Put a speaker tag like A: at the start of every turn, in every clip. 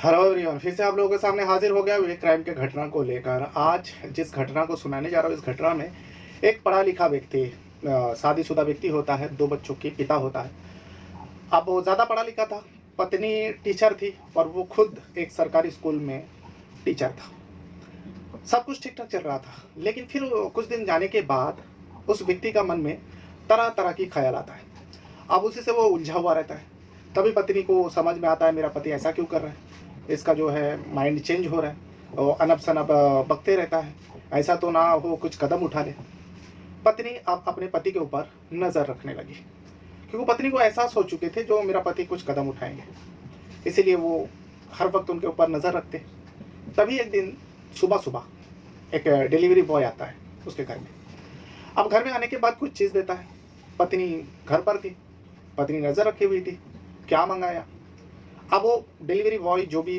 A: Hello everyone, फिर से आप लोगों के सामने हाजिर हो गया एक क्राइम के घटना को लेकर। आज जिस घटना को सुनाने जा रहा हूँ, इस घटना में एक पढ़ा लिखा व्यक्ति, शादीशुदा व्यक्ति होता है, 2 बच्चों के पिता होता है। अब वो ज़्यादा पढ़ा लिखा था, पत्नी टीचर थी और वो खुद एक सरकारी स्कूल में टीचर था। सब कुछ ठीक ठाक चल रहा था, लेकिन फिर कुछ दिन जाने के बाद उस व्यक्ति का मन में तरह तरह की ख्याल आता है। अब उसी से वो उलझा हुआ रहता है। तभी पत्नी को समझ में आता है, मेरा पति ऐसा क्यों कर रहा है, इसका जो है माइंड चेंज हो रहा है और अनब शनब बकते रहता है, ऐसा तो ना हो कुछ कदम उठा ले। पत्नी अब अपने पति के ऊपर नज़र रखने लगी, क्योंकि पत्नी को एहसास हो चुके थे जो मेरा पति कुछ कदम उठाएंगे, इसीलिए वो हर वक्त उनके ऊपर नज़र रखते। तभी एक दिन सुबह सुबह एक डिलीवरी बॉय आता है उसके घर में। अब घर में आने के बाद कुछ चीज़ देता है। पत्नी घर पर थी, पत्नी नज़र रखी हुई थी, क्या मंगाया। अब वो डिलीवरी बॉय जो भी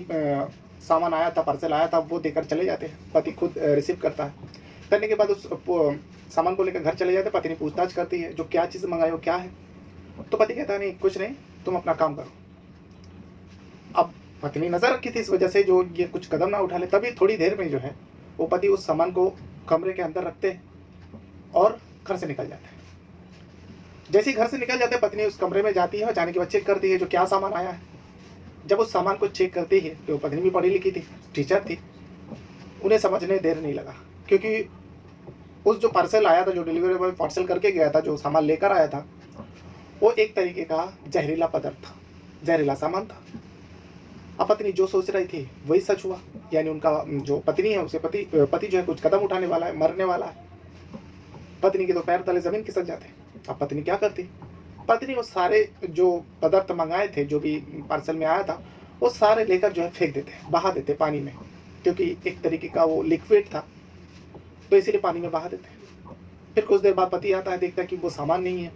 A: सामान आया था, पार्सल आया था, वो देकर चले जाते हैं। पति खुद रिसीव करता है। करने के बाद उस सामान को लेकर घर चले जाते हैं। पत्नी पूछताछ करती है, जो क्या चीज़ मंगाई हो, क्या है। तो पति कहता है, नहीं कुछ नहीं, तुम अपना काम करो। अब पत्नी नज़र रखी थी इस वजह से जो ये कुछ कदम ना उठा ले। तभी थोड़ी देर में जो है वो पति उस सामान को कमरे के अंदर रखते हैं और घर से निकल जाते हैं। जैसे ही घर से निकल जाते हैं, पत्नी उस कमरे में जाती है और जाने के बाद चेक करती है जो क्या सामान आया है। जब उस सामान को चेक करती है तो पत्नी भी पढ़ी लिखी थी, टीचर थी, उन्हें समझने देर नहीं लगा, क्योंकि उस जो पार्सल आया था, जो डिलीवरी बॉय पार्सल करके गया था, जो सामान लेकर आया था, वो एक तरीके का जहरीला पदार्थ था, जहरीला सामान था। अब पत्नी जो सोच रही थी वही सच हुआ, यानी उनका जो पत्नी है उसे पति जो है कुछ कदम उठाने वाला है, मरने वाला है। पत्नी के तो पैर तले जमीन खिसक जाते। अब पत्नी क्या करती, पत्नी वो सारे जो पदार्थ मंगाए थे, जो भी पार्सल में आया था, वो सारे लेकर जो है फेंक देते, बहा देते पानी में, क्योंकि एक तरीके का वो लिक्विड था, तो इसीलिए पानी में बहा देते। फिर कुछ देर बाद पति आता है, देखता है कि वो सामान नहीं है।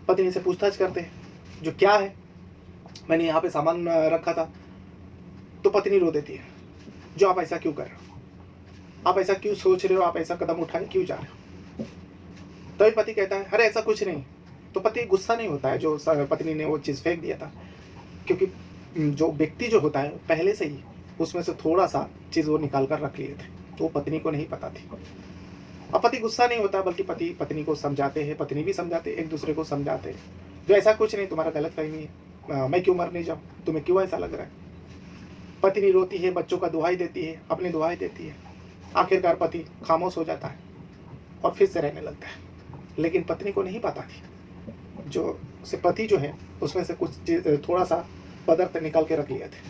A: पत्नी से पूछताछ करते हैं, जो क्या है, मैंने यहाँ पे सामान रखा था। तो पत्नी रो देती है, जो आप ऐसा क्यों कर रहे हो, आप ऐसा क्यों सोच रहे हो, आप ऐसा कदम उठाने क्यों जा रहे हो। तभी पति कहता है, अरे ऐसा कुछ नहीं। तो पति गुस्सा नहीं होता है जो पत्नी ने वो चीज़ फेंक दिया था, क्योंकि जो व्यक्ति जो होता है पहले से ही उसमें से थोड़ा सा चीज़ वो निकाल कर रख लिए थे, तो पत्नी को नहीं पता थी। अब पति गुस्सा नहीं होता, बल्कि पति पत्नी को समझाते हैं, पत्नी भी समझाते, एक दूसरे को समझाते हैं, जो ऐसा कुछ नहीं, तुम्हारा गलत फहमी है, मैं क्यों मरने जाऊँ, तुम्हें क्यों ऐसा लग रहा है। पत्नी रोती है, बच्चों का दुहाई देती है, अपनी दुहाई देती है। आखिरकार पति खामोश हो जाता है और फिर से रहने लगता है। लेकिन पत्नी को नहीं पता थी जो से पति जो है उसमें से कुछ थोड़ा सा पदार्थ निकाल के रख लिए थे।